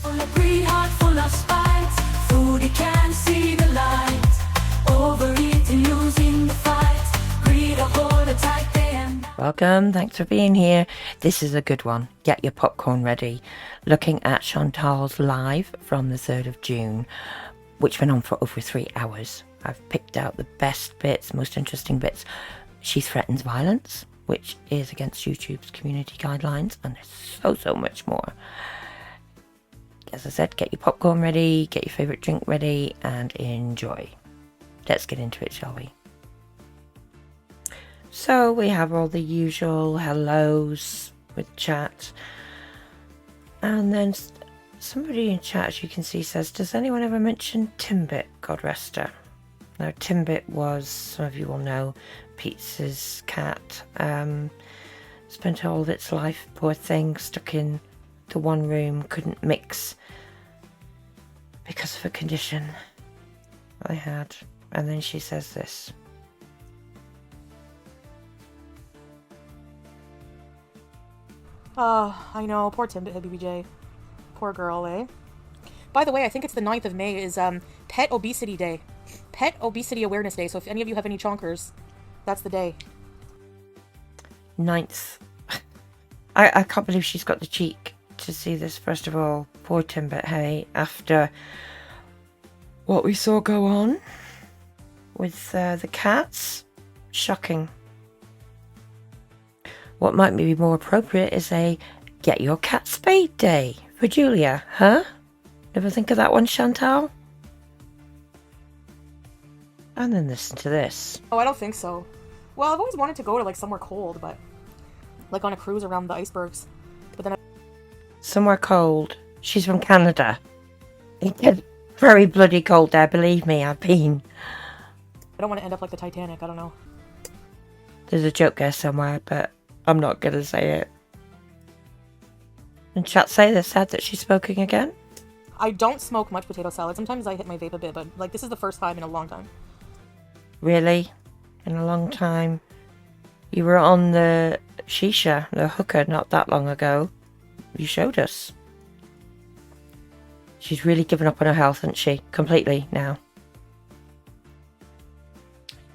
Full of greed, heart full of spite. Foodie can't see the light. Overeating, losing the fight. Greed, a hold a tight band. Welcome, thanks for being here. This is a good one. Get your popcorn ready. Looking at Chantal's live from the 3rd of June, which went on for over 3 hours. I've picked out the best bits, most interesting bits. She threatens violence, which is against YouTube's community guidelines, and there's so much more. As I said, get your popcorn ready, get your favourite drink ready, and enjoy. Let's get into it, shall we? So we have all the usual hellos with chat. And then somebody in chat, as you can see, says, does anyone ever mention Timbit, God rest her? Now, Timbit was, some of you will know, Pete's cat. Spent all of its life, poor thing, stuck in the one room, couldn't mix because of a condition I had. And then she says this. I know, poor Timbit BBJ. Poor girl, eh? By the way, I think it's the 9th of May is Pet Obesity Day. Pet Obesity Awareness Day, so if any of you have any chonkers, that's the day. 9th. I can't believe she's got the cheek to see this, first of all. Poor Timbit, hey, after what we saw go on with the cats. Shocking. What might be more appropriate is a get your cat spayed day for Julia, huh? Never think of that one, Chantal? And then listen to this. Oh, I don't think so. Well, I've always wanted to go to like somewhere cold, but like on a cruise around the icebergs. But then Somewhere cold. She's from Canada. It gets very bloody cold there, believe me, I've been. I don't want to end up like the Titanic, I don't know. There's a joke there somewhere, but I'm not going to say it. And chat say they're sad that she's smoking again? I don't smoke much potato salad. Sometimes I hit my vape a bit, but like this is the first time in a long time. Really? In a long time? You were on the shisha, the hookah, not that long ago. You showed us. She's really given up on her health, hasn't she? Completely now.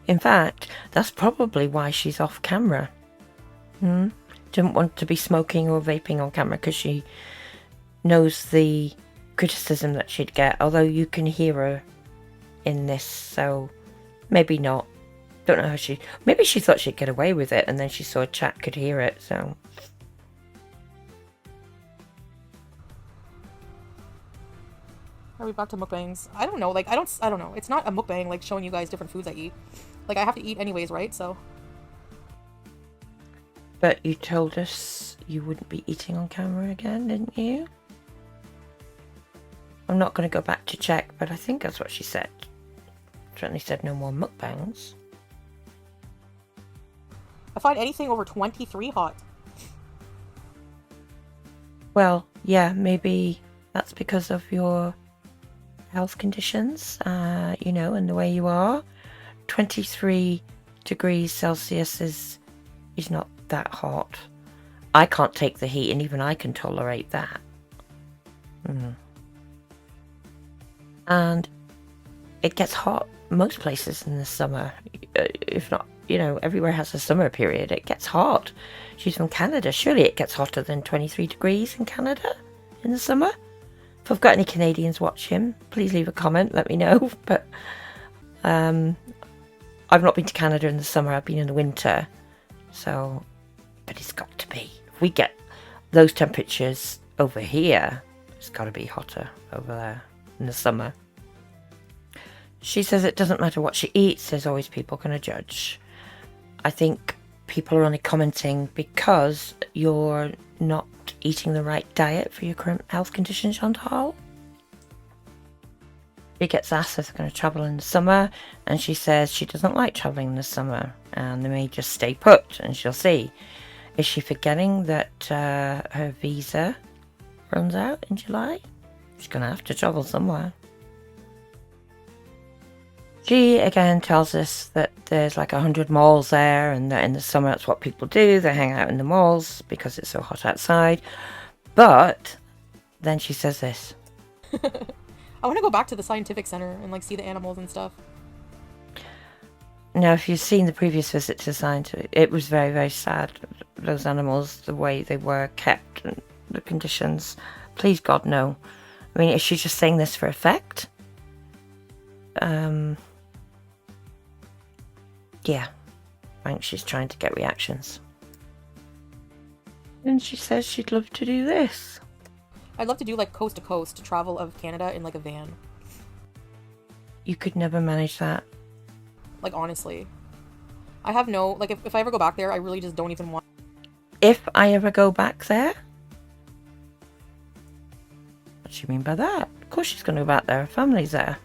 In fact, that's probably why she's off camera. Didn't want to be smoking or vaping on camera because she knows the criticism that she'd get, although you can hear her in this, so maybe not. Don't know how maybe she thought she'd get away with it, and then she saw chat could hear it, so. Are we back to mukbangs? I don't know, like I don't know. It's not a mukbang like showing you guys different foods I eat. Like I have to eat anyways, right? So. But you told us you wouldn't be eating on camera again, didn't you? I'm not going to go back to check, but I think that's what she said. Certainly said no more mukbangs. I find anything over 23 hot. Well, yeah, maybe that's because of your health conditions, you know, and the way you are. 23 degrees Celsius is not that hot. I can't take the heat, and even I can tolerate that. And it gets hot most places in the summer, if not, you know, everywhere has a summer period. It gets hot. She's from Canada. Surely it gets hotter than 23 degrees in Canada in the summer. If I've got any Canadians watching, please leave a comment, let me know. But I've not been to Canada in the summer, I've been in the winter. So, but it's got to be. If we get those temperatures over here, it's got to be hotter over there in the summer. She says it doesn't matter what she eats, there's always people going to judge. I think people are only commenting because you're not eating the right diet for your current health condition, Chantal. She gets asked if they're going to travel in the summer, and she says she doesn't like travelling in the summer, and they may just stay put, and she'll see. Is she forgetting that her visa runs out in July? She's going to have to travel somewhere. She again tells us that there's like 100 malls there, and that in the summer that's what people do. They hang out in the malls because it's so hot outside. But then she says this. I want to go back to the scientific center and like see the animals and stuff. Now, if you've seen the previous visit to scientific, it was very, very sad. Those animals, the way they were kept, and the conditions. Please, God, no. I mean, is she just saying this for effect? Yeah. I think she's trying to get reactions. And she says she'd love to do this. I'd love to do like coast to coast travel of Canada in like a van. You could never manage that. Like, honestly. I have no, like, if I ever go back there, I really just don't even want. If I ever go back there? What do you mean by that? Of course she's going to go back there. Her family's there.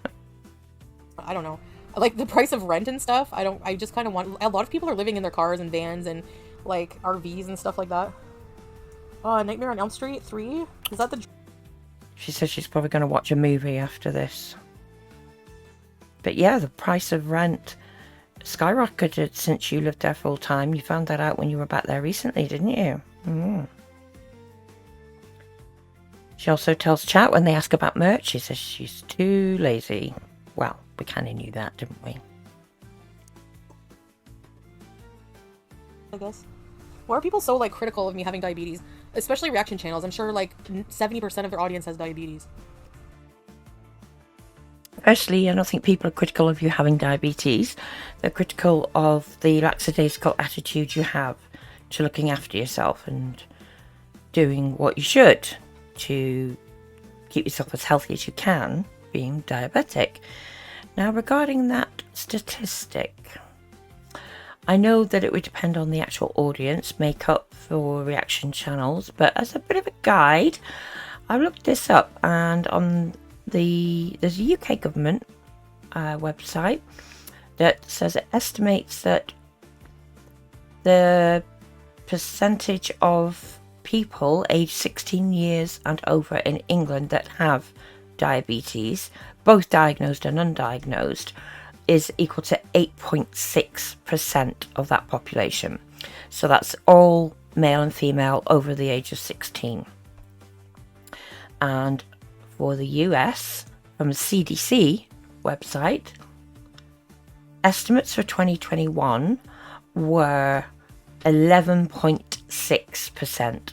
I don't know. Like, the price of rent and stuff, I just kind of want, a lot of people are living in their cars and vans and, like, RVs and stuff like that. Nightmare on Elm Street 3? Is that the... She says she's probably going to watch a movie after this. But yeah, the price of rent skyrocketed since you lived there full time. You found that out when you were back there recently, didn't you? Mm. She also tells chat when they ask about merch, she says she's too lazy. Well, we kind of knew that, didn't we? I guess. Why are people so, like, critical of me having diabetes? Especially reaction channels. I'm sure, like, 70% of their audience has diabetes. Firstly, I don't think people are critical of you having diabetes. They're critical of the lackadaisical attitude you have to looking after yourself and doing what you should to keep yourself as healthy as you can, being diabetic. Now, regarding that statistic, I know that it would depend on the actual audience makeup for reaction channels, but as a bit of a guide, I looked this up, and on there's a UK government website that says it estimates that the percentage of people aged 16 years and over in England that have diabetes, both diagnosed and undiagnosed, is equal to 8.6% of that population. So that's all male and female over the age of 16. And for the US, from the CDC website, estimates for 2021 were 11.6%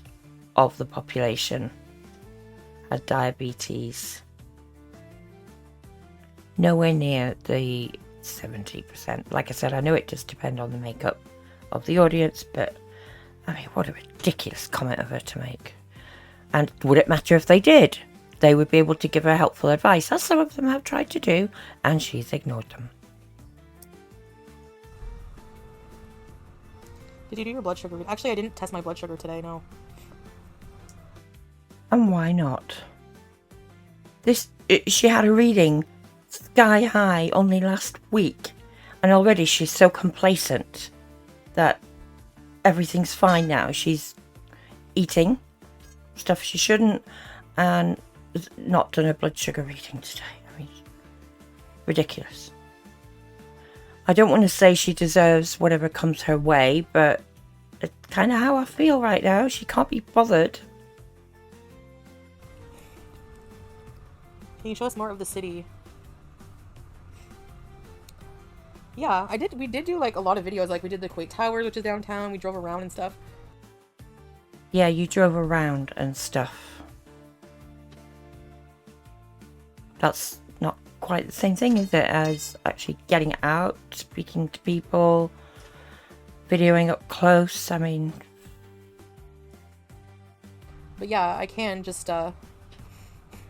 of the population had diabetes. Nowhere near the 70%. Like I said, I know it does depend on the makeup of the audience, but I mean, what a ridiculous comment of her to make. And would it matter if they did? They would be able to give her helpful advice, as some of them have tried to do, and she's ignored them. Did you do your blood sugar? Actually, I didn't test my blood sugar today, no. And why not? She had a reading sky high only last week, and already she's so complacent that everything's fine now. She's eating stuff she shouldn't and not done a blood sugar reading today. I mean, ridiculous. I don't want to say she deserves whatever comes her way, but it's kind of how I feel right now. She can't be bothered. Can you show us more of the city? Yeah, we did do like a lot of videos. Like we did the Kuwait Towers, which is downtown. We drove around and stuff. Yeah, you drove around and stuff. That's not quite the same thing, is it, as actually getting out, speaking to people, videoing up close. I mean... But yeah, I can just,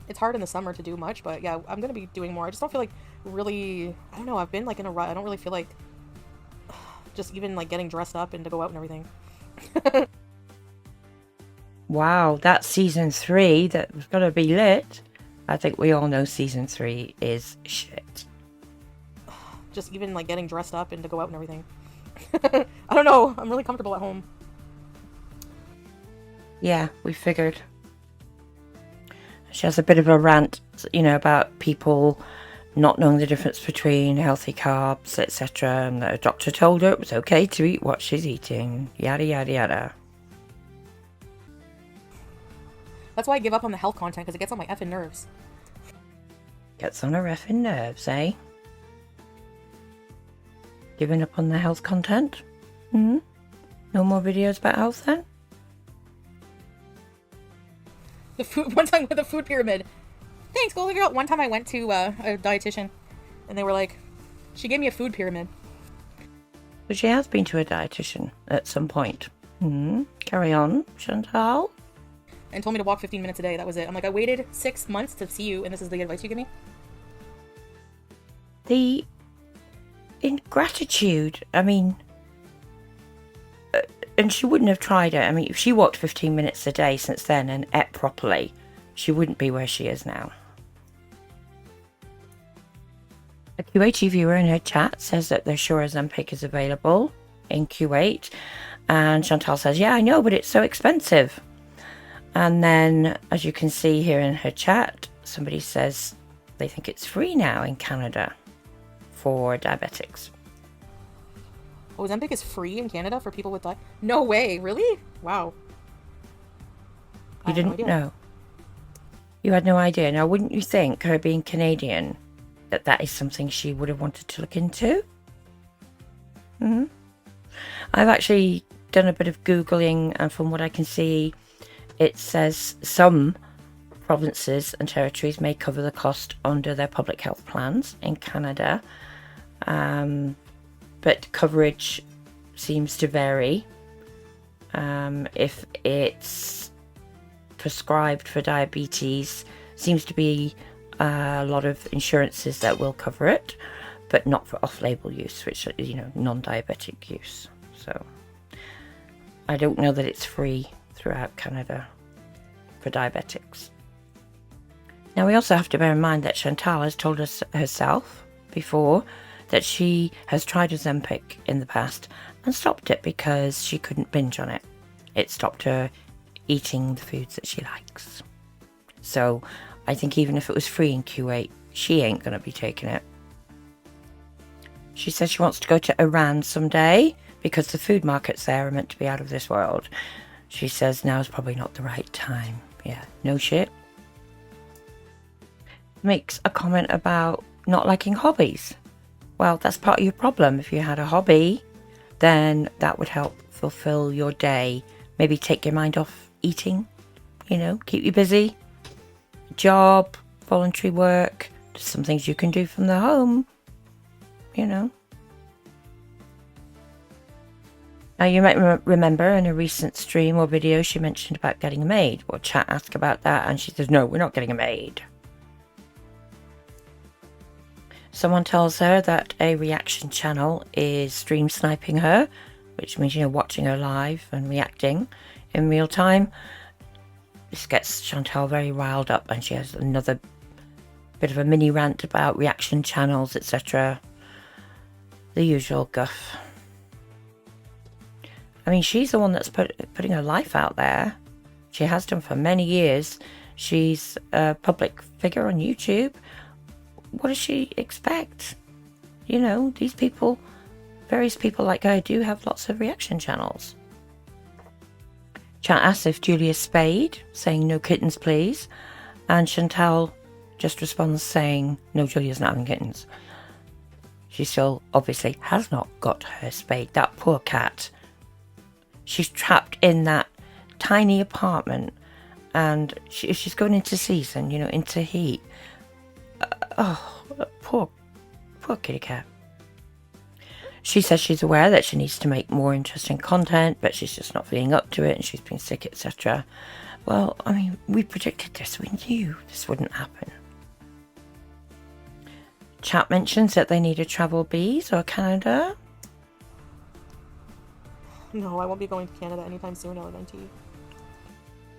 it's hard in the summer to do much, but yeah, I'm gonna be doing more. I just don't feel like really, I don't know, I've been like in a rut. I don't really feel like just even like getting dressed up and to go out and everything. Wow, that's season 3 that was gonna be lit. I think we all know season 3 is shit. Just even like getting dressed up and to go out and everything. I don't know, I'm really comfortable at home. Yeah, we figured. She has a bit of a rant, you know, about people not knowing the difference between healthy carbs, etc. And the doctor told her it was okay to eat what she's eating. Yada, yada, yada. That's why I give up on the health content, because it gets on my effing nerves. Gets on her effing nerves, eh? Giving up on the health content? Hmm? No more videos about health then? The food, one time with the food pyramid. Thanks, Golden Girl. One time I went to a dietitian, and they were like, she gave me a food pyramid. So she has been to a dietitian at some point. Hmm? Carry on, Chantal. And told me to walk 15 minutes a day. That was it. I'm like, I waited 6 months to see you, and this is the advice you give me? The ingratitude, I mean, and she wouldn't have tried it. I mean, if she walked 15 minutes a day since then and ate properly, she wouldn't be where she is now. A Kuwaiti viewer in her chat says that they're sure Ozempic is available in Kuwait. And Chantal says, yeah, I know, but it's so expensive. And then, as you can see here in her chat, somebody says they think it's free now in Canada for diabetics. Ozempic is free in Canada for people with No way, really? Wow. You didn't know? You had no idea. Now, wouldn't you think, her being Canadian, that that is something she would have wanted to look into? Hmm. I've actually done a bit of Googling, and from what I can see, it says some provinces and territories may cover the cost under their public health plans in Canada. But coverage seems to vary. If it's prescribed for diabetes, seems to be a lot of insurances that will cover it, but not for off-label use, which is, you know, non-diabetic use. So I don't know that it's free throughout Canada for diabetics. Now, we also have to bear in mind that Chantal has told us herself before that she has tried Ozempic in the past and stopped it because she couldn't binge on it. It stopped her eating the foods that she likes. So I think even if it was free in Kuwait, she ain't going to be taking it. She says she wants to go to Iran someday because the food markets there are meant to be out of this world. She says now is probably not the right time. Yeah, no shit. Makes a comment about not liking hobbies. Well, that's part of your problem. If you had a hobby, then that would help fulfill your day. Maybe take your mind off eating, you know, keep you busy. Job, voluntary work, just some things you can do from the home, you know. Now, you might remember in a recent stream or video she mentioned about getting a maid. Well, chat asked about that and she says, no, we're not getting a maid. Someone tells her that a reaction channel is stream sniping her, which means, you know, watching her live and reacting in real time. This gets Chantal very riled up, and she has another bit of a mini rant about reaction channels, etc. The usual guff. I mean, she's the one that's putting her life out there. She has done for many years. She's a public figure on YouTube. What does she expect? You know, these people, various people like her do have lots of reaction channels. Chat asks if Julia's spayed, saying no kittens please, and Chantal just responds saying no, Julia's not having kittens. She still obviously has not got her spayed. That poor cat. She's trapped in that tiny apartment, and she's going into season, you know, into heat. Oh, poor kitty cat. She says she's aware that she needs to make more interesting content, but she's just not feeling up to it, and she's been sick, etc. Well, I mean, we predicted this. We knew this wouldn't happen. Chat mentions that they need a travel visa or Canada. No, I won't be going to Canada anytime soon, I guarantee you.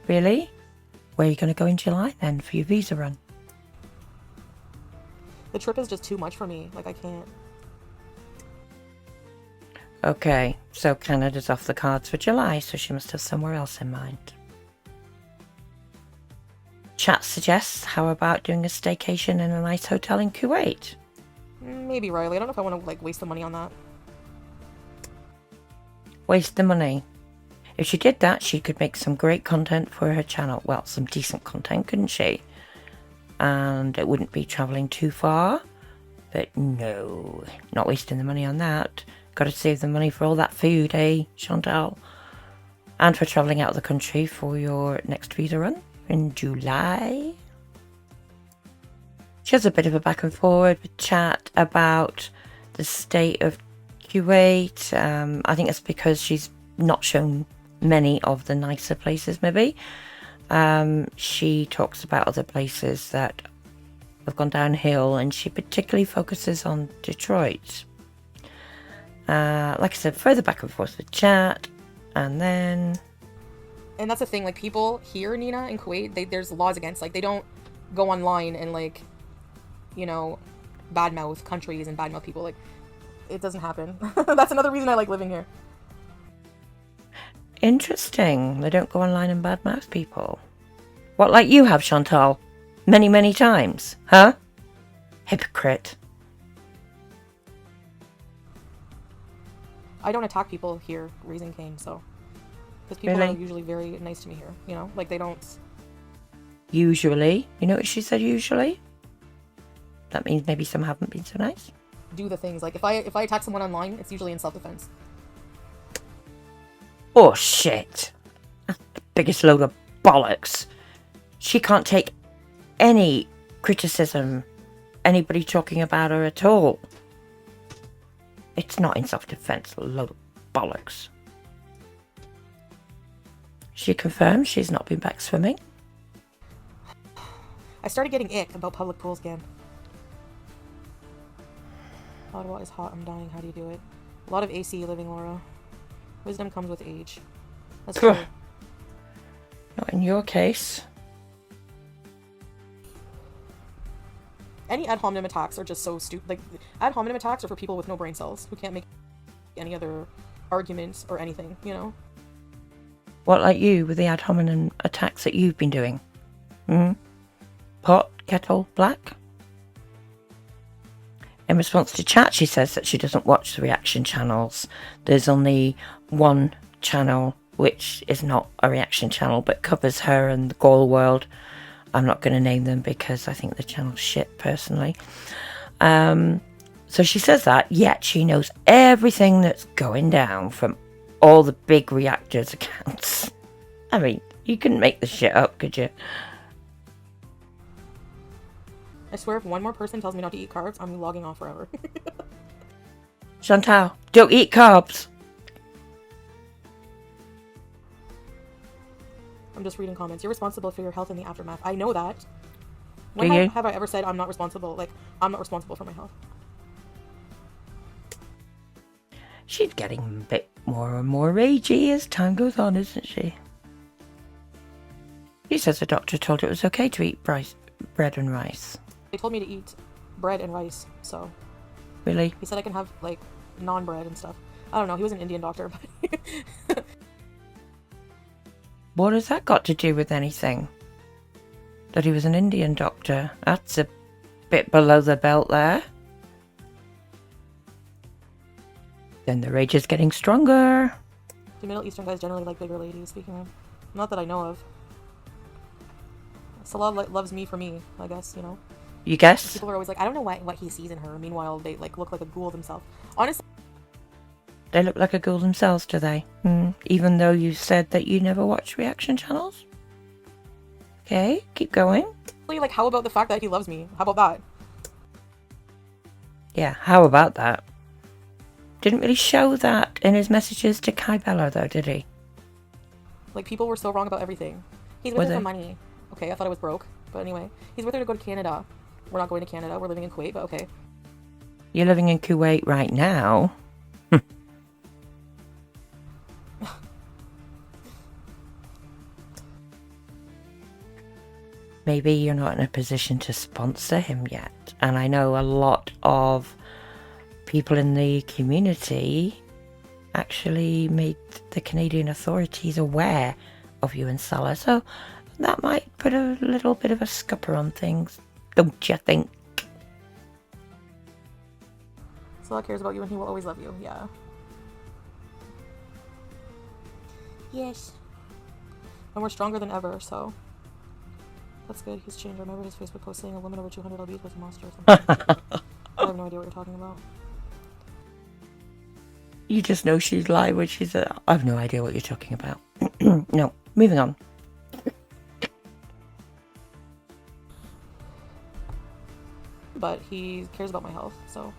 Really? Where are you going to go in July then for your visa run? The trip is just too much for me. Like, I can't. Okay, so Canada's off the cards for July, so she must have somewhere else in mind. Chat suggests, how about doing a staycation in a nice hotel in Kuwait? Maybe, Riley. I don't know if I want to, like, waste the money on that. Waste the money. If she did that, she could make some great content for her channel. Well, some decent content, couldn't she? And it wouldn't be travelling too far. But no, not wasting the money on that. Got to save the money for all that food, eh, Chantal? And for travelling out of the country for your next visa run in July. She has a bit of a back and forward chat about the state of Kuwait. I think it's because she's not shown many of the nicer places, maybe. She talks about other places that have gone downhill, and she particularly focuses on Detroit. Like I said, further back and forth with chat, and then... And that's the thing, like, people here, Nina, in Kuwait, there's laws against, like, they don't go online and, like, you know, badmouth countries and badmouth people. Like, it doesn't happen. That's another reason I like living here. Interesting. They don't go online and badmouth people. What, like you have, Chantal? Many, many times, huh? Hypocrite. I don't attack people here, Raising Cane, so... Because people Really? are usually very nice to me here, you know? Like, they don't... Usually? You notice she said usually? That means maybe some haven't been so nice? do the things. Like, if I attack someone online, it's usually in self-defense. Oh, shit. That's the biggest load of bollocks. She can't take any criticism, anybody talking about her at all. It's not in self-defense, a load of bollocks. She confirms she's not been back swimming. I started getting ick about public pools again. Ottawa is hot, I'm dying, how do you do it? A lot of AC living, Laura. Wisdom comes with age. That's true. Not in your case. Any ad hominem attacks are just so stupid. Like, ad hominem attacks are for people with no brain cells who can't make any other arguments or anything, you know? What, like you, with the ad hominem attacks that you've been doing? Pot, kettle, black? In response to chat, she says that she doesn't watch the reaction channels. There's only one channel which is not a reaction channel but covers her and the gorlworld. I'm not going to name them because I think the channel's shit, personally. So she says that, yet she knows everything that's going down from all the big reactors' accounts. I mean, you couldn't make this shit up, could you? I swear if one more person tells me not to eat carbs, I'm logging off forever. Chantal, don't eat carbs. I'm just reading comments. You're responsible for your health in the aftermath. I know that. Do When you? have I ever said I'm not responsible? Like, I'm not responsible for my health. She's getting a bit more and more ragey as time goes on, isn't she? She says the doctor told her it was okay to eat bread and rice. They told me to eat bread and rice, so... Really? He said I can have, like, non-bread and stuff. I don't know, he was an Indian doctor, but... What has that got to do with anything? That he was an Indian doctor? That's a bit below the belt there. Then the rage is getting stronger. The Middle Eastern guys generally like bigger ladies, speaking of. Not that I know of. Salah loves me for me, I guess, you know? You guess? People are always like, I don't know what he sees in her. Meanwhile, they, like, look like a ghoul themselves. Honestly... They look like a ghoul themselves, do they? Even though you said that you never watch reaction channels? Okay, keep going. Like, how about the fact that he loves me? How about that? Yeah, how about that? Didn't really show that in his messages to Kai Bella, though, did he? Like, people were so wrong about everything. He's with her for money. Okay, I thought I was broke. But anyway, he's with her to go to Canada. We're not going to Canada. We're living in Kuwait, but okay. You're living in Kuwait right now. Maybe you're not in a position to sponsor him yet. And I know a lot of people in the community actually made the Canadian authorities aware of you and Salah. So that might put a little bit of a scupper on things, don't you think? Salah cares about you and he will always love you, yeah. Yes. And we're stronger than ever, so that's good. He's changed. I remember his Facebook post saying a woman over 200 lbs was a monster or something. I have no idea what you're talking about. You just know she's lied when she said, I have no idea what you're talking about. No, moving on. But he cares about my health, so.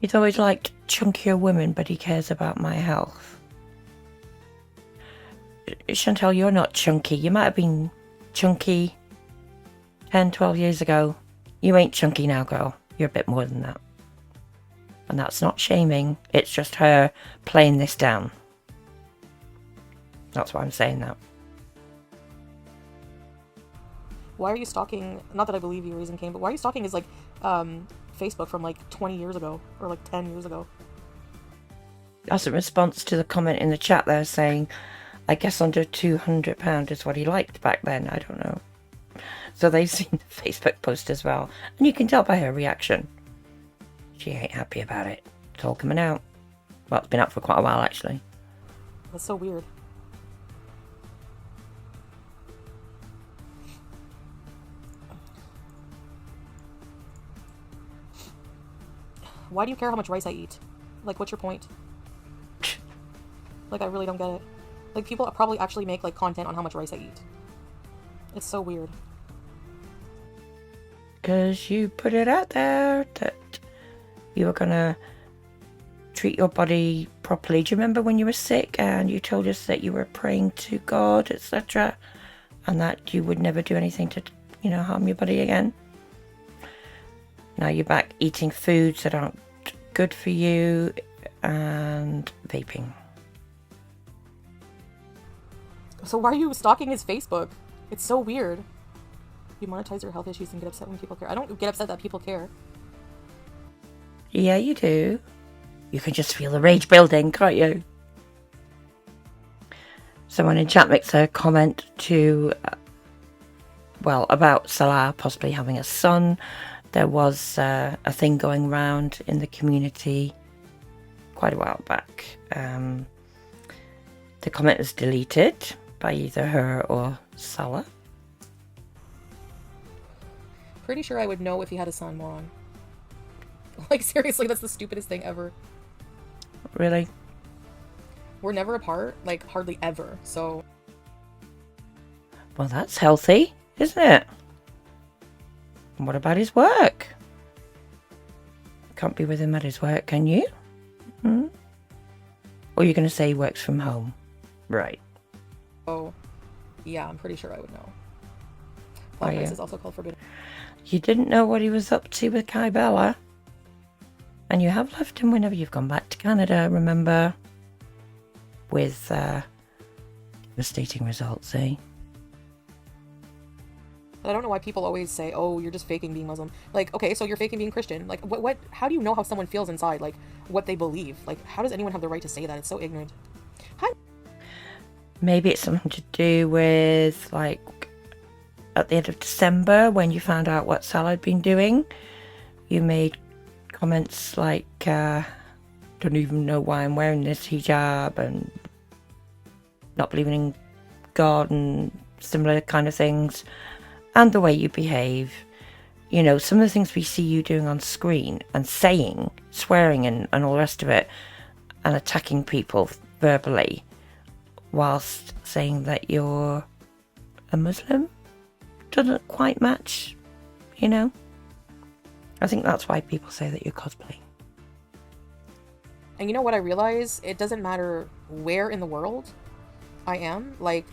He's always liked chunkier women, but he cares about my health. Chantal, you're not chunky. You might have been chunky 10, 12 years ago. You ain't chunky now, girl. You're a bit more than that. And that's not shaming. It's just her playing this down. That's why I'm saying that. Why are you stalking, not that I believe you, Raising Cane, but why are you stalking his, like, Facebook from, like, 20 years ago, or, like, 10 years ago? That's a response to the comment in the chat there saying, I guess under £200 is what he liked back then, I don't know. So they've seen the Facebook post as well, and you can tell by her reaction. She ain't happy about it. It's all coming out. Well, it's been out for quite a while, actually. That's so weird. Why do you care how much rice I eat? Like, what's your point? Like, I really don't get it. Like, people probably actually make, like, content on how much rice I eat. It's so weird. Because you put it out there that you were going to treat your body properly. Do you remember when you were sick and you told us that you were praying to God, etc., and that you would never do anything to, you know, harm your body again? Now you're back eating foods that aren't good for you and vaping. So why are you stalking his Facebook? It's so weird. You monetize your health issues and get upset when people care. I don't get upset that people care. Yeah, you do. You can just feel the rage building, can't you? Someone in chat makes a comment to, well, about Salah possibly having a son. There was a thing going around in the community quite a while back. The comment was deleted by either her or Salah. Pretty sure I would know if he had a son, moron. Like, seriously, that's the stupidest thing ever. Really? We're never apart, like, hardly ever, so... Well, that's healthy, isn't it? And what about his work? Can't be with him at his work, can you? Hmm? Or you're going to say he works from home? Right. Oh, yeah, I'm pretty sure I would know. Black rice is also called forbidden. You didn't know what he was up to with Kai Bella. And you have left him whenever you've gone back to Canada, remember? With devastating results, eh? I don't know why people always say, oh, you're just faking being Muslim. Like, okay, so you're faking being Christian. Like, what, how do you know how someone feels inside? Like, what they believe? Like, how does anyone have the right to say that? It's so ignorant. Maybe it's something to do with, like, at the end of December, when you found out what Salah had been doing, you made comments like, don't even know why I'm wearing this hijab, and not believing in God, and similar kind of things. And the way you behave, you know, some of the things we see you doing on screen and saying, swearing and all the rest of it, and attacking people verbally whilst saying that you're a Muslim, doesn't quite match, you know. I think that's why people say that you're cosplaying. And you know what I realize? It doesn't matter where in the world I am, like,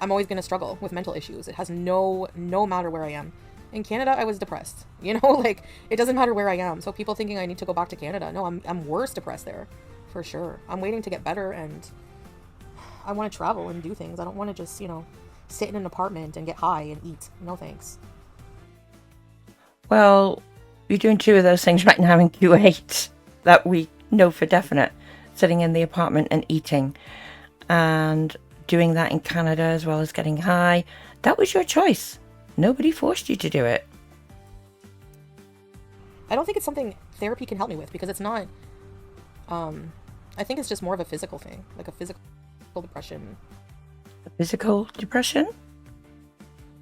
I'm always going to struggle with mental issues. It has no matter where I am. In Canada, I was depressed. You know, like, it doesn't matter where I am. So people thinking I need to go back to Canada. No, I'm worse depressed there, for sure. I'm waiting to get better, and I want to travel and do things. I don't want to just, you know, sit in an apartment and get high and eat. No thanks. Well, you're doing two of those things right now in Q8 that we know for definite. Sitting in the apartment and eating. And doing that in Canada as well as getting high. That was your choice. Nobody forced you to do it. I don't think it's something therapy can help me with, because it's not, I I think it's just more of a physical thing, like a physical depression. Physical depression?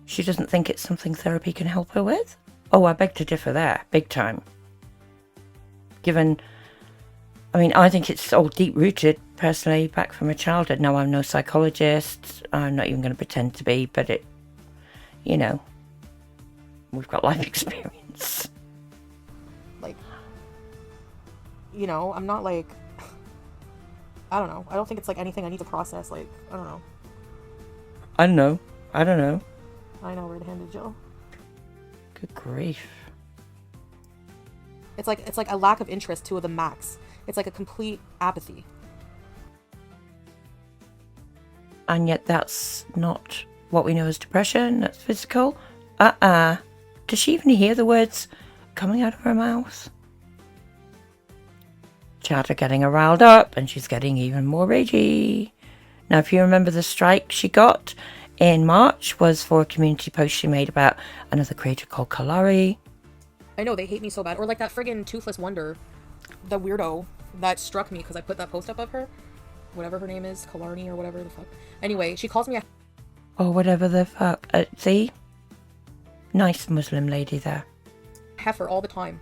She doesn't think it's something therapy can help her with? Oh, I beg to differ there, big time. Given, I mean, I think it's all deep-rooted, personally, back from her childhood. No, I'm no psychologist. I'm not even going to pretend to be, but it, you know, we've got life experience. Like, you know, I'm not like, I don't know. I don't think it's like anything I need to process. Like, I don't know. I don't know. I don't know. I know, red-handed Joe. Good grief. It's like a lack of interest to the max. It's like a complete apathy. And yet that's not what we know as depression. That's physical. Does she even hear the words coming out of her mouth? Chat are getting her riled up, and she's getting even more ragey. Now, if you remember, the strike she got in March was for a community post she made about another creator called Kalari. I know, they hate me so bad. Or like that friggin' Toothless Wonder, the weirdo that struck me because I put that post up of her. Whatever her name is, Kalarni or whatever the fuck. Anyway, she calls me a... Or whatever the fuck. See? Nice Muslim lady there. heifer all the time.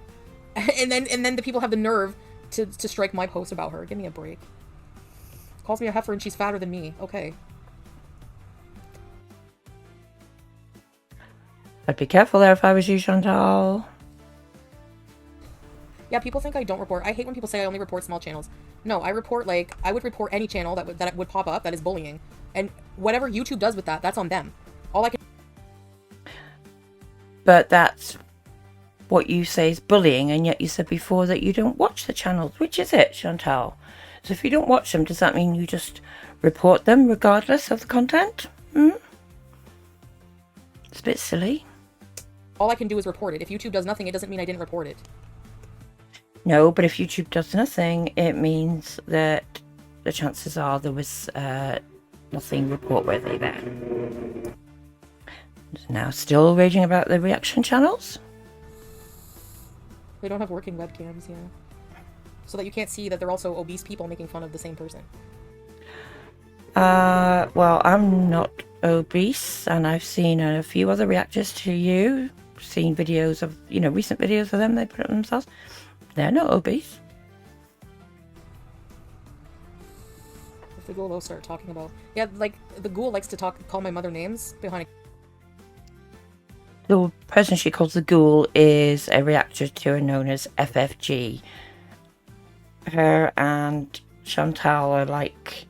And then the people have the nerve to strike my post about her. Give me a break. Calls me a heifer and she's fatter than me. Okay. I'd be careful there if I was you, Chantal. Yeah, people think I don't report. I hate when people say I only report small channels. No, I report, like, I would report any channel that would pop up that is bullying. And whatever YouTube does with that, that's on them. All I can... But that's what you say is bullying, and yet you said before that you don't watch the channels. Which is it, Chantal? So if you don't watch them, does that mean you just report them regardless of the content? It's a bit silly. All I can do is report it. If YouTube does nothing, it doesn't mean I didn't report it. No, but if YouTube does nothing, it means that the chances are there was nothing report-worthy there. Now still raging about the reaction channels? They don't have working webcams, yeah. So that you can't see that they're also obese people making fun of the same person. Well, I'm not obese, and I've seen a few other reactors to you. Seen videos of, recent videos of them they put up themselves. They're not obese. If the ghoul will start talking about... Yeah, like, the ghoul likes to call my mother names behind a... The person she calls the ghoul is a reactor to her known as FFG. Her and Chantal are like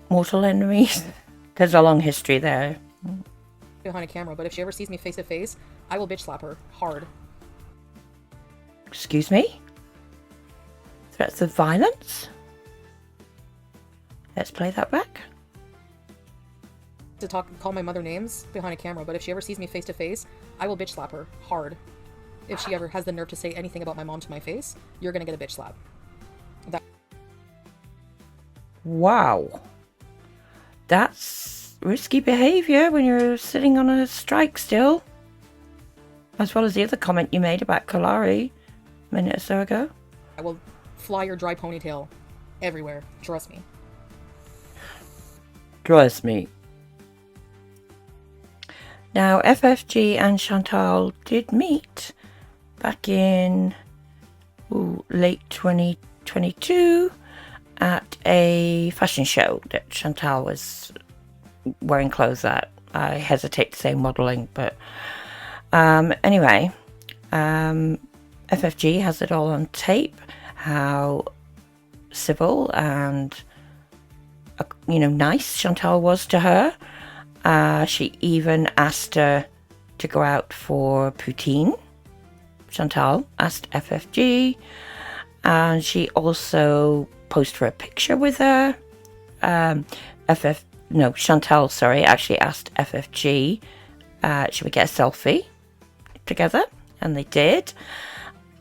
mortal enemies. There's a long history there. behind a camera, but if she ever sees me face to face, I will bitch slap her hard. Excuse me? Threats of violence? Let's play that back. To call my mother names behind a camera, but if she ever sees me face to face, I will bitch slap her hard. If she ever has the nerve to say anything about my mom to my face, you're gonna get a bitch slap. Wow. That's risky behaviour when you're sitting on a strike still. As well as the other comment you made about Kalari a minute or so ago. I will fly your dry ponytail everywhere. Trust me. Trust me. Now, FFG and Chantal did meet back in late 2022 at a fashion show that Chantal was wearing clothes at. I hesitate to say modelling, but anyway, FFG has it all on tape, how civil and nice Chantal was to her. She even asked her to go out for poutine. Chantal asked FFG, and she also posed for a picture with her. Chantal, actually asked FFG, should we get a selfie together? And they did.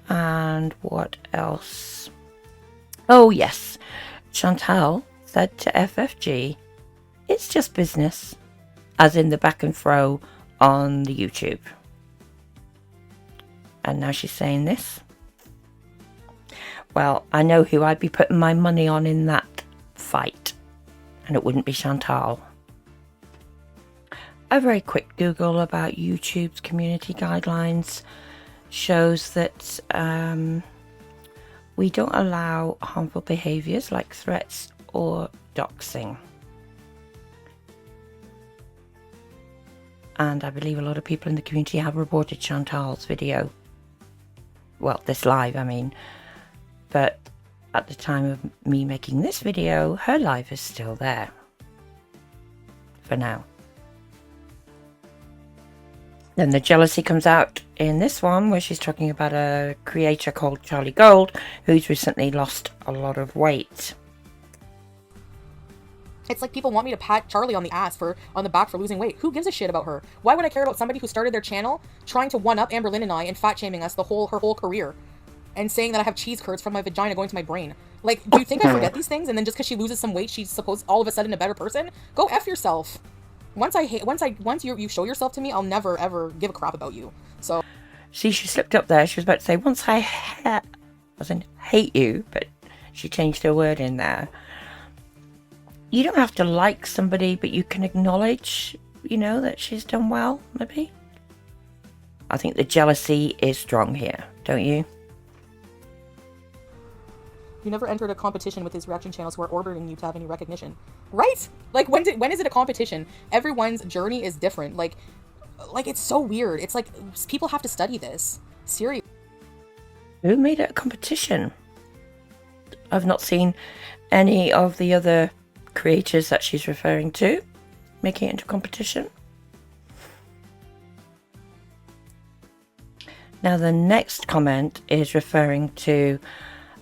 And what else? Oh yes, Chantal said to FFG, it's just business, as in the back and throw on the YouTube. And now she's saying this. Well, I know who I'd be putting my money on in that fight, and it wouldn't be Chantal. A very quick Google about YouTube's community guidelines shows that we don't allow harmful behaviours like threats or doxing. And I believe a lot of people in the community have reported Chantal's video. Well, this live, I mean. But at the time of me making this video, her live is still there. For now. Then the jealousy comes out in this one, where she's talking about a creator called Charlie Gold, who's recently lost a lot of weight. It's like people want me to pat Charlie on the back for losing weight. Who gives a shit about her? Why would I care about somebody who started their channel trying to one-up Amber Lynn and I and fat-shaming us her whole career? And saying that I have cheese curds from my vagina going to my brain. Like, do you think I forget these things? And then just because she loses some weight, she's supposed all of a sudden a better person? Go F yourself. Once you show yourself to me, I'll never ever give a crap about you. So see, she slipped up there. She was about to say once I hate you, but she changed her word in there. You don't have to like somebody, but you can acknowledge, that she's done well, maybe. I think the jealousy is strong here, don't you? You never entered a competition with these reaction channels who are ordering you to have any recognition. Right? Like, when is it a competition? Everyone's journey is different. Like it's so weird. It's like, people have to study this. Seriously. Who made it a competition? I've not seen any of the other creators that she's referring to making it into competition. Now, the next comment is referring to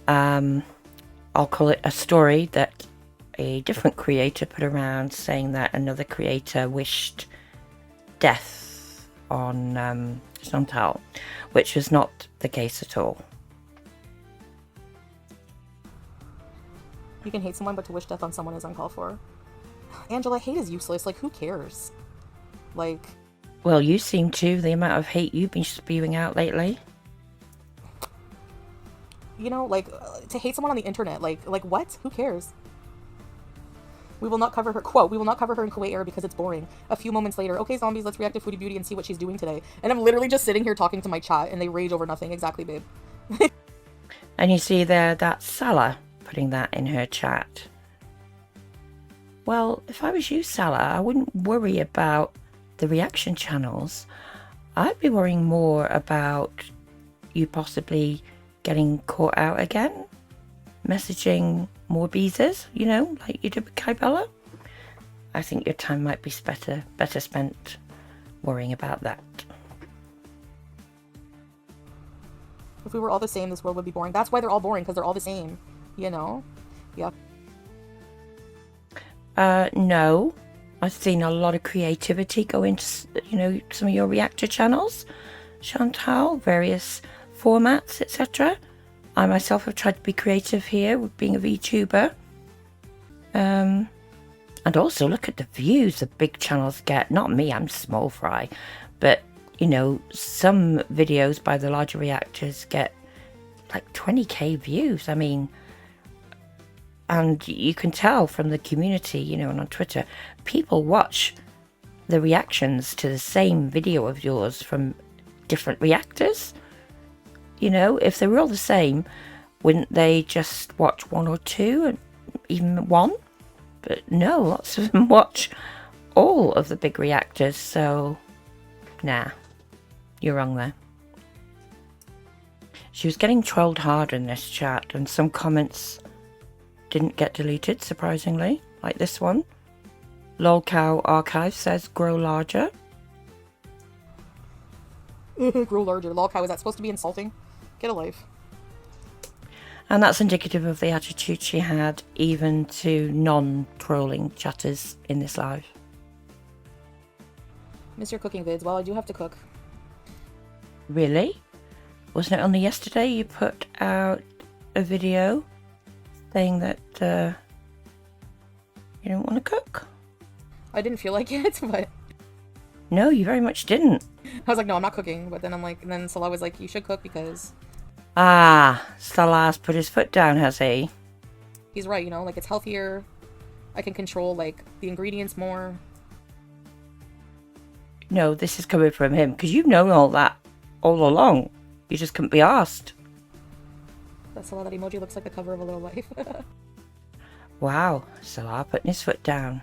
I'll call it a story that a different creator put around, saying that another creator wished death on Chantal, which was not the case at all. You can hate someone, but to wish death on someone is uncalled for. Angela, hate is useless. Like, who cares? Like... Well, you seem to, the amount of hate you've been spewing out lately. Like, to hate someone on the internet, like what? Who cares? We will not cover her, quote, we will not cover her in Kuwait era because it's boring. A few moments later, okay, zombies, let's react to Foodie Beauty and see what she's doing today. And I'm literally just sitting here talking to my chat, and they rage over nothing. Exactly, babe. And you see there, that's Salah putting that in her chat. Well, if I was you, Salah, I wouldn't worry about the reaction channels. I'd be worrying more about you possibly getting caught out again, messaging more beezers, like you did with Kybella. I think your time might be better spent worrying about that. If we were all the same, this world would be boring. That's why they're all boring, because they're all the same, Yeah. No. I've seen a lot of creativity go into, some of your reactor channels, Chantal, various formats, etc. I myself have tried to be creative here with being a VTuber. And also look at the views the big channels get. Not me, I'm small fry. But, some videos by the larger reactors get like 20k views. I mean, and you can tell from the community, and on Twitter, people watch the reactions to the same video of yours from different reactors. If they were all the same, wouldn't they just watch one or two, and even one? But no, lots of them watch all of the big reactors, so nah, you're wrong there. She was getting trolled hard in this chat, and some comments didn't get deleted, surprisingly, like this one. Lolcow Archive says, grow larger. Grow larger. Lolcow, is that supposed to be insulting? Get a life. And that's indicative of the attitude she had even to non-trolling chatters in this live. Miss your cooking vids. Well, I do have to cook. Really? Wasn't it only yesterday you put out a video saying that you don't want to cook? I didn't feel like it, but... No, you very much didn't. I was like, no, I'm not cooking. But then I'm like, and then Salah was like, you should cook because Ah, Salah's put his foot down, has he? He's right, you know, like, it's healthier. I can control, like, the ingredients more. No, this is coming from him, because you've known all that all along. You just couldn't be asked. That's a lot. That emoji looks like the cover of A Little Life. Wow, Salah putting his foot down.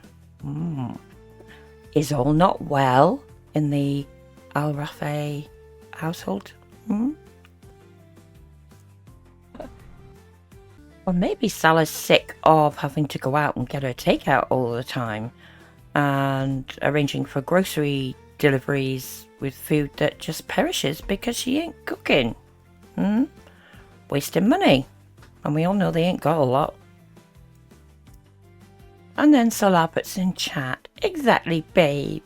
Is all not well in the Al Rafe household? Or maybe Salah's sick of having to go out and get her takeout all the time and arranging for grocery deliveries with food that just perishes because she ain't cooking. Wasting money. And we all know they ain't got a lot. And then Salah puts in chat, exactly, babe.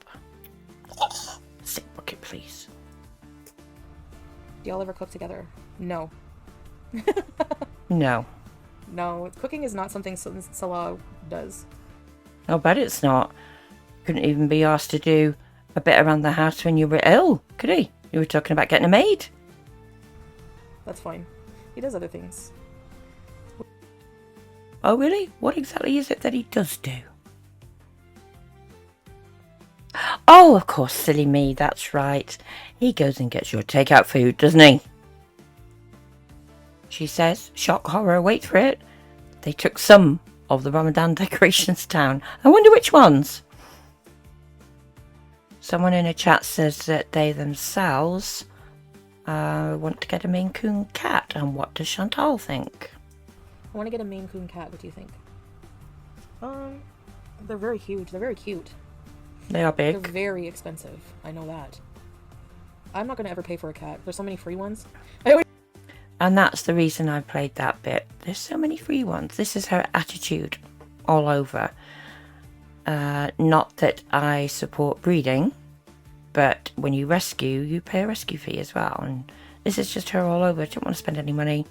Sick bucket, please. Do y'all ever cook together? No. No. No, cooking is not something Salah does. I'll bet it's not. Couldn't even be asked to do a bit around the house when you were ill, could he? You were talking about getting a maid. That's fine. He does other things. Oh, really? What exactly is it that he does do? Oh, of course, silly me, that's right. He goes and gets your takeout food, doesn't he? She says, shock horror, wait for it. They took some of the Ramadan decorations down. I wonder which ones. Someone in a chat says that they themselves want to get a Maine Coon cat. And what does Chantal think? I want to get a Maine Coon cat. What do you think? They're very huge. They're very cute. They are big. They're very expensive. I know that. I'm not going to ever pay for a cat. There's so many free ones. And that's the reason I played that bit. There's so many free ones. This is her attitude all over. Not that I support breeding, but when you rescue, you pay a rescue fee as well. And this is just her all over. She don't want to spend any money.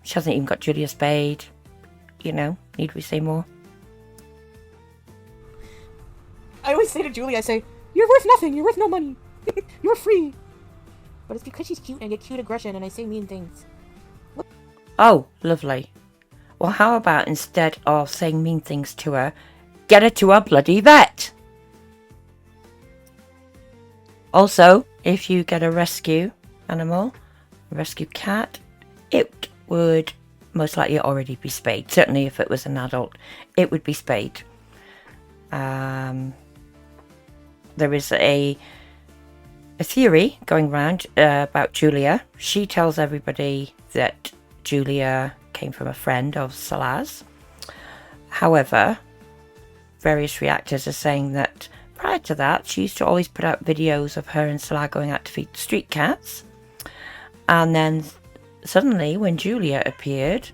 She hasn't even got Julia spayed. You know, need we say more? I always say to Julie, I say, you're worth nothing. You're worth no money. You're free. But it's because she's cute and I get cute aggression and I say mean things. Oh, lovely. Well, how about instead of saying mean things to her, get her to a bloody vet? Also, if you get a rescue animal, a rescue cat, it would most likely already be spayed. Certainly if it was an adult, it would be spayed. There is a theory going around about Julia. She tells everybody that Julia came from a friend of Salah's. However, various reactors are saying that prior to that, she used to always put out videos of her and Salah going out to feed the street cats. And then suddenly, when Julia appeared,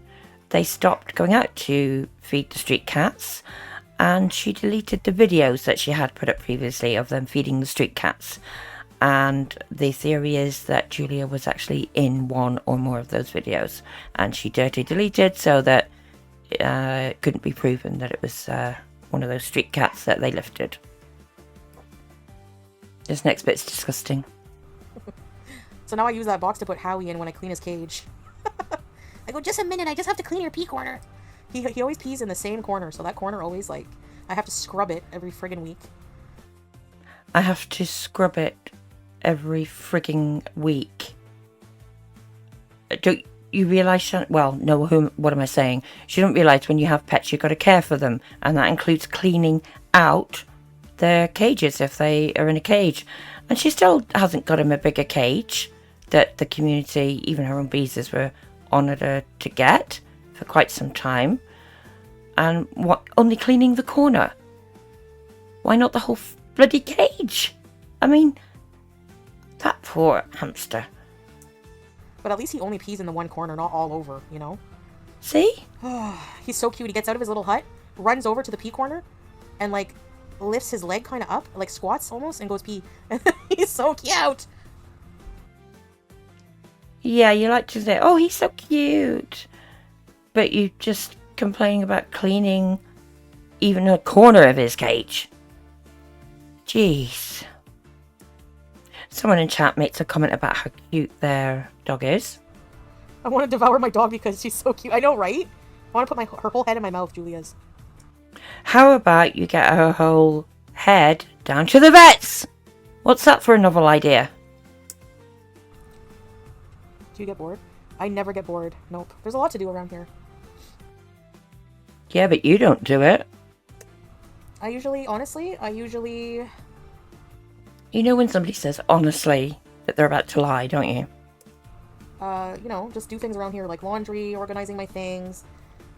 they stopped going out to feed the street cats. And she deleted the videos that she had put up previously of them feeding the street cats. And the theory is that Julia was actually in one or more of those videos. And she dirty deleted so that it couldn't be proven that it was one of those street cats that they lifted. This next bit's disgusting. So now I use that box to put Howie in when I clean his cage. I go, just a minute, I just have to clean your pee corner. He always pees in the same corner, so that corner always, like, I have to scrub it every friggin' week. I have to scrub it every frigging week. Don't you realise, well, no, what am I saying? She don't realise when you have pets, you've got to care for them, and that includes cleaning out their cages if they are in a cage. And she still hasn't got him a bigger cage that the community, even her own bees, were honoured her to get for quite some time. And what, only cleaning the corner? Why not the whole bloody cage? I mean, that poor hamster. But at least he only pees in the one corner, not all over, you know? See? He's so cute. He gets out of his little hut, runs over to the pee corner, and, like, lifts his leg kind of up, like squats almost, and goes pee. He's so cute! Yeah, you like to say, oh, he's so cute. But you just complaining about cleaning even a corner of his cage. Jeez. Someone in chat makes a comment about how cute their dog is. I want to devour my dog because she's so cute. I know, right? I want to put her whole head in my mouth, Julia's. How about you get her whole head down to the vets? What's that for a novel idea? Do you get bored? I never get bored. Nope. There's a lot to do around here. Yeah, but you don't do it. Honestly, You know when somebody says honestly that they're about to lie, don't you? you know, just do things around here like laundry, organizing my things,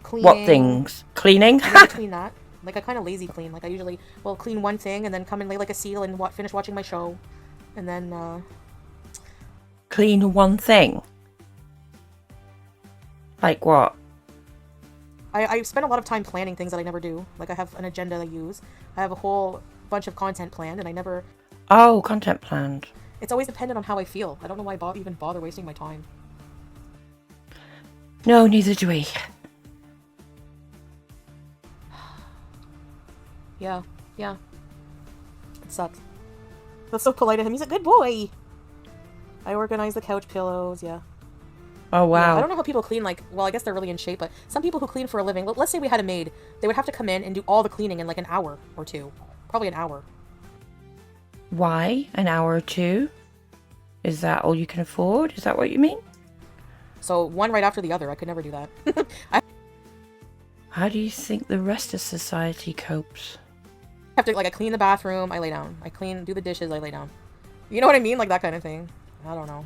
cleaning. What things? Cleaning? I never clean that. Like, I kind of lazy clean. Like, I usually will clean one thing and then come and lay like a seal and finish watching my show. And then, Clean one thing? Like what? I spend a lot of time planning things that I never do. Like, I have an agenda I use. I have a whole bunch of content planned, and I never... Oh, content planned. It's always dependent on how I feel. I don't know why I even bother wasting my time. No, neither do we. Yeah. It sucks. That's so polite of him. He's a good boy. I organize the couch pillows, yeah. Oh, wow. Yeah, I don't know how people clean, like, well, I guess they're really in shape, but some people who clean for a living, let's say we had a maid, they would have to come in and do all the cleaning in like an hour or two. Probably an hour. Why? An hour or two? Is that all you can afford? Is that what you mean? So, one right after the other. I could never do that. How do you think the rest of society copes? I have to, like, I clean the bathroom, I lay down. I do the dishes, I lay down. You know what I mean? Like, that kind of thing. I don't know.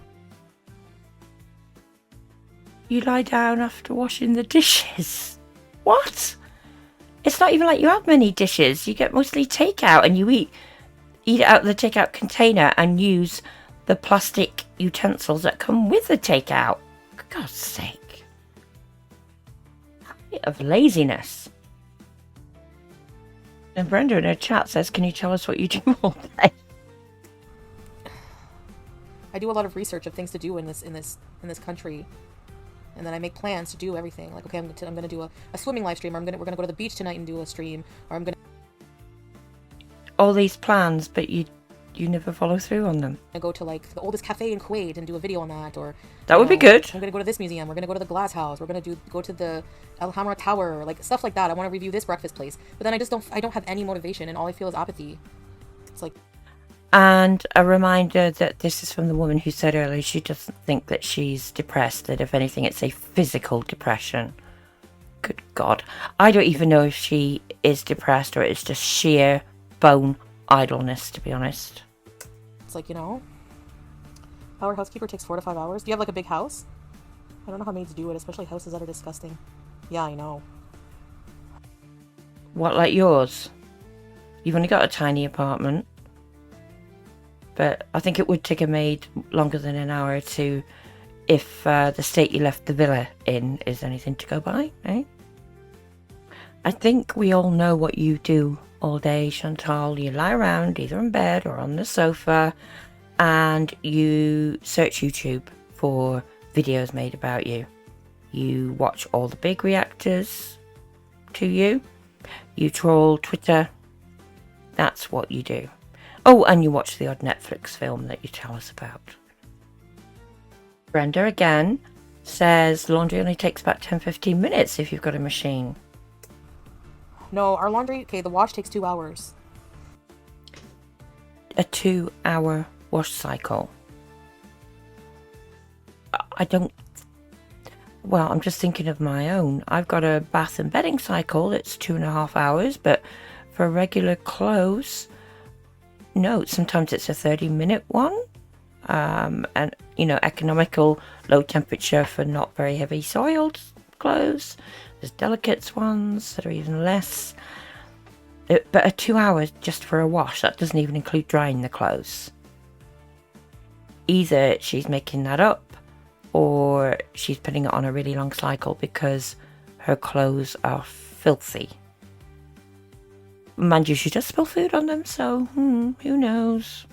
You lie down after washing the dishes? What? It's not even like you have many dishes. You get mostly takeout and you eat it out of the takeout container and use the plastic utensils that come with the takeout. For God's sake. A bit of laziness. And Brenda in her chat says, can you tell us what you do all day? I do a lot of research of things to do in this country. And then I make plans to do everything. Like, okay, I'm gonna do a swimming live stream, or we're gonna go to the beach tonight and do a stream, or I'm gonna All these plans, but you never follow through on them. go to like the oldest cafe in Kuwait and do a video on that, or That would be good. I'm gonna go to this museum. We're gonna go to the glass house. We're gonna go to the Al Hamra Tower, like stuff like that. I want to review this breakfast place, but then I don't have any motivation, and all I feel is apathy. It's like. And a reminder that this is from the woman who said earlier she doesn't think that she's depressed, that if anything it's a physical depression. Good God. I don't even know if she is depressed or it's just sheer bone idleness, to be honest. It's like, you know, our housekeeper takes 4 to 5 hours. Do you have like a big house? I don't know how maids do it, especially houses that are disgusting. Yeah, I know. What, like yours? You've only got a tiny apartment. But I think it would take a maid longer than an hour or two if the state you left the villa in is anything to go by, eh? I think we all know what you do all day, Chantal. You lie around either in bed or on the sofa and you search YouTube for videos made about you. You watch all the big reactors to you. You troll Twitter. That's what you do. Oh, and you watch the odd Netflix film that you tell us about. Brenda again says laundry only takes about 10-15 minutes if you've got a machine. No, our laundry, okay, the wash takes 2 hours. A 2-hour wash cycle. Well, I'm just thinking of my own. I've got a bath and bedding cycle that's 2.5 hours, but for regular clothes, no, sometimes it's a 30-minute one. And, you know, economical, low temperature for not very heavy soiled clothes. There's delicate ones that are even less. But a 2 hours just for a wash, that doesn't even include drying the clothes. Either she's making that up or she's putting it on a really long cycle because her clothes are filthy. Mind you, she does spill food on them, so who knows?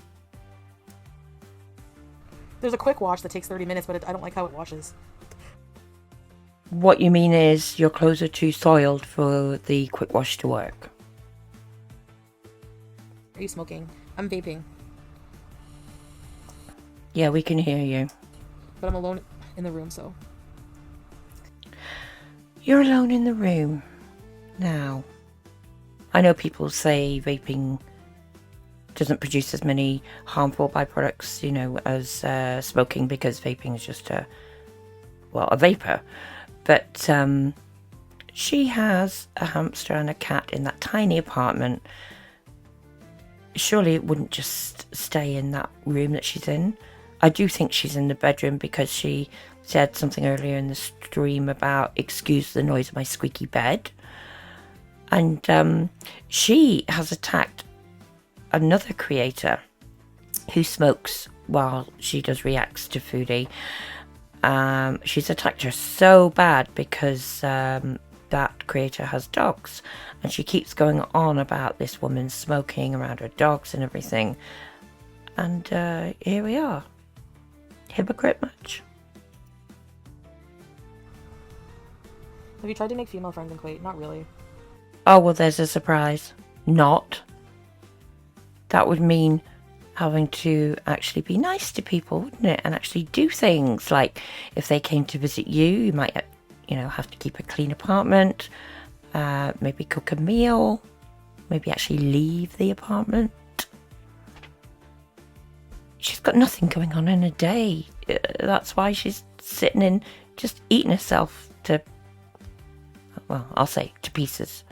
There's a quick wash that takes 30 minutes, but I don't like how it washes. What you mean is your clothes are too soiled for the quick wash to work. Are you smoking? I'm vaping. Yeah, we can hear you. But I'm alone in the room, so. You're alone in the room now. I know people say vaping doesn't produce as many harmful byproducts, you know, as smoking, because vaping is just a vapor. But she has a hamster and a cat in that tiny apartment. Surely it wouldn't just stay in that room that she's in. I do think she's in the bedroom, because she said something earlier in the stream about excuse the noise of my squeaky bed. And she has attacked another creator who smokes while she does reacts to Foodie. She's attacked her so bad because that creator has dogs, and she keeps going on about this woman smoking around her dogs and everything. And here we are. Hypocrite much? Have you tried to make female friends in Kuwait? Not really. Oh, well, there's a surprise. Not. That would mean having to actually be nice to people, wouldn't it? And actually do things like, if they came to visit you, you might, you know, have to keep a clean apartment, maybe cook a meal, maybe actually leave the apartment. She's got nothing going on in a day. That's why she's sitting in, just eating herself to, well, I'll say to pieces.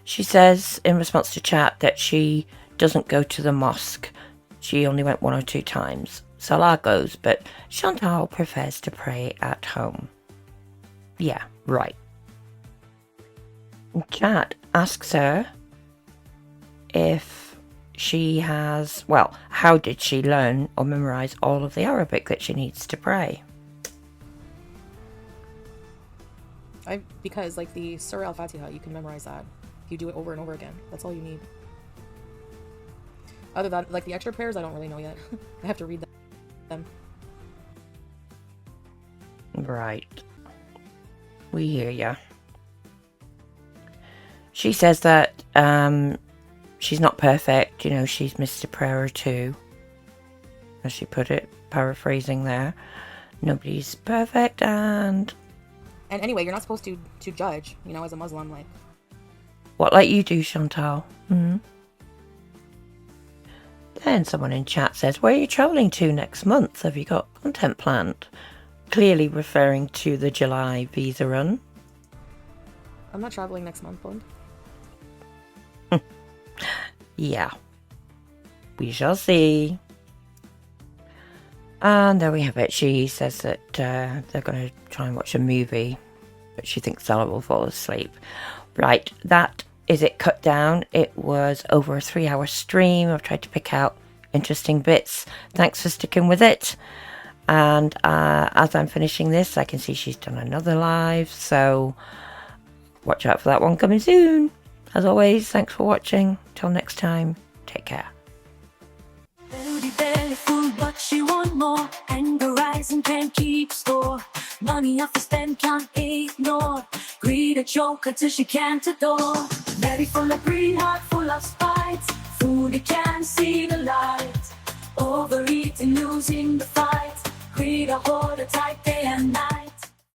She says in response to chat that she doesn't go to the mosque. She only went 1 or 2 times. Salah goes, but Chantal prefers to pray at home. Yeah, right. Chat asks her if she has, well, how did she learn or memorize all of the Arabic that she needs to pray? Because like the Surah Al-Fatiha, you can memorize that. You do it over and over again. That's all you need. Other than, like, the extra prayers, I don't really know yet. I have to read them. Right. We hear ya. She says that she's not perfect. You know, she's missed a prayer or two, as she put it, paraphrasing there. Nobody's perfect, and anyway, you're not supposed to judge, you know, as a Muslim, like. What like you do, Chantal? Mm-hmm. Then someone in chat says, where are you travelling to next month? Have you got content planned? Clearly referring to the July visa run. I'm not travelling next month, Blonde. Yeah. We shall see. And there we have it. She says that they're going to try and watch a movie, but she thinks Stella will fall asleep. Right, that is it cut down. It was over a 3-hour stream. I've tried to pick out interesting bits. Thanks for sticking with it. And as I'm finishing this, I can see she's done another live, so watch out for that one coming soon. As always, thanks for watching. Till next time, take care. Belly full, but she want more. Anger rising, can't keep score. Money off the spend, can't ignore. Greed a choker till she can't adore. Belly full of greed, heart full of spite. Foodie can't see the light. Overeating, losing the fight. Greed a hold, a tight